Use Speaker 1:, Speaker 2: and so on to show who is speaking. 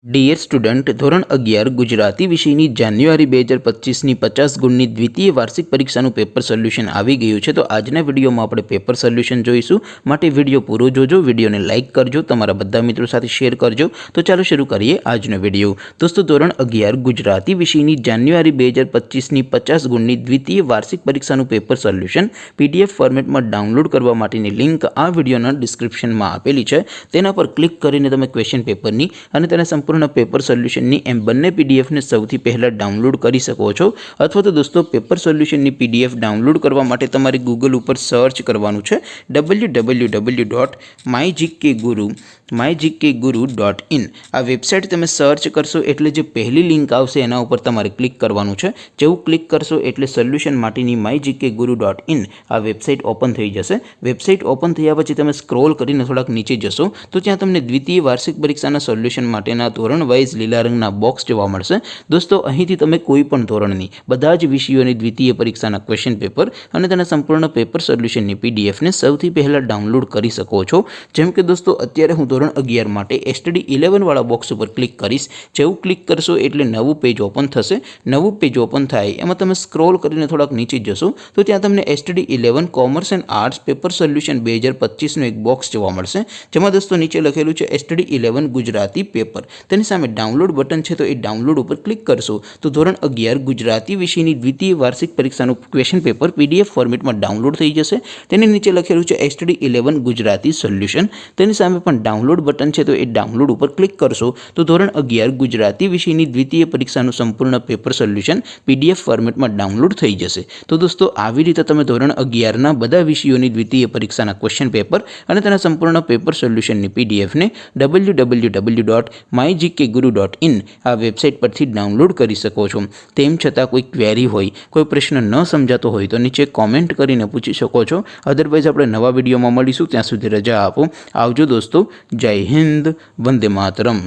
Speaker 1: Dear student, ધોરણ 11 ગુજરાતી વિષયની જાન્યુઆરી 2025ની 50 ગુણની દ્વિતીય વાર્ષિક પરીક્ષાનું પેપર સોલ્યુશન આવી ગયું છે। તો આજના વિડીયોમાં આપણે પેપર સોલ્યુશન જોઈશું, માટે વિડીયો પૂરો જોજો, વિડીયોને લાઇક કરજો, તમારા બધા મિત્રો સાથે શેર કરજો। તો ચાલો શરૂ કરીએ આજનો વિડીયો। દોસ્તો, ધોરણ 11 ગુજરાતી વિષયની જાન્યુઆરી 2025ની 50 ગુણની દ્વિતીય વાર્ષિક પરીક્ષાનું પેપર સોલ્યુશન PDF ફોર્મેટમાં ડાઉનલોડ કરવા માટેની લિંક આ વિડીયોના ડિસ્ક્રિપ્શનમાં આપેલી છે। તેના પર ક્લિક કરીને તમે ક્વેશ્ચન પેપરની અને તેના સંપૂર્ણ પેપર સોલ્યુશનની એમ બંને પીડીએફને સૌથી પહેલાં ડાઉનલોડ કરી શકો છો। અથવા તો દોસ્તો, પેપર સોલ્યુશનની પીડીએફ ડાઉનલોડ કરવા માટે તમારે ગૂગલ ઉપર સર્ચ કરવાનું છે www.mygkguru.in। આ વેબસાઇટ તમે સર્ચ કરશો એટલે જે પહેલી લિંક આવશે એના ઉપર તમારે ક્લિક કરવાનું છે। જેવું ક્લિક કરશો એટલે સોલ્યુશન માટેની mygkguru.in આ વેબસાઇટ ઓપન થઈ જશે। વેબસાઇટ ઓપન થયા પછી તમે સ્ક્રોલ કરીને થોડાક નીચે જશો તો ત્યાં તમને દ્વિતીય વાર્ષિક પરીક્ષાના સોલ્યુશન માટેના ધોરણ વાઇઝ લીલા રંગના બોક્સ જોવા મળશે। દોસ્તો, અહીંથી તમે કોઈ પણ ધોરણની બધા જ વિષયોની દ્વિતીય પરીક્ષાના ક્વેશ્ચન પેપર અને તેના સંપૂર્ણ પેપર સોલ્યુશનની પીડીએફને સૌથી પહેલાં ડાઉનલોડ કરી શકો છો। જેમ કે દોસ્તો, અત્યારે હું ધોરણ 11 માટે STD 11 વાળા બોક્સ ઉપર ક્લિક કરીશ। જેવું ક્લિક કરશો એટલે નવું પેજ ઓપન થશે। નવું પેજ ઓપન થાય એમાં તમે સ્ક્રોલ કરીને થોડાક નીચે જશો તો ત્યાં તમને STD 11 commerce and arts paper solution 2025નું એક બોક્સ જોવા મળશે। જેમાં દોસ્તો નીચે લખેલું છે STD 11 ગુજરાતી પેપર। તેની સામે ડાઉનલોડ બટન છે, તો એ ડાઉનલોડ ઉપર ક્લિક કરશો તો ધોરણ 11 ગુજરાતી વિષયની દ્વિતીય વાર્ષિક પરીક્ષાનું ક્વેશ્ચન પેપર PDF ફોર્મેટમાં ડાઉનલોડ થઈ જશે। તેની નીચે લખેલું છે STD 11 ગુજરાતી સોલ્યુશન। તેની સામે પણ ડાઉનલોડ બટન છે, તો એ ડાઉનલોડ ઉપર ક્લિક કરશો તો ધોરણ 11 ગુજરાતી વિષયની દ્વિતીય પરીક્ષાનું સંપૂર્ણ પેપર સોલ્યુશન PDF ફોર્મેટમાં ડાઉનલોડ થઈ જશે। તો દોસ્તો, આવી રીતે તમે ધોરણ 11ના બધા વિષયોની દ્વિતીય પરીક્ષાના ક્વેશ્ચન પેપર અને તેના સંપૂર્ણ પેપર સોલ્યુશનની પીડીએફને www.mygkguru.in આ વેબસાઇટ પરથી ડાઉનલોડ કરી શકો છો। તેમ છતાં કોઈ ક્વેરી હોય, કોઈ પ્રશ્ન ન સમજાતો હોય તો નીચે કોમેન્ટ કરીને પૂછી શકો છો। અદરવાઇઝ આપણે નવા વિડીયોમાં મળીશું, ત્યાં સુધી રજા આપો। આવજો દોસ્તો, જય હિન્દ, વંદે માતરમ।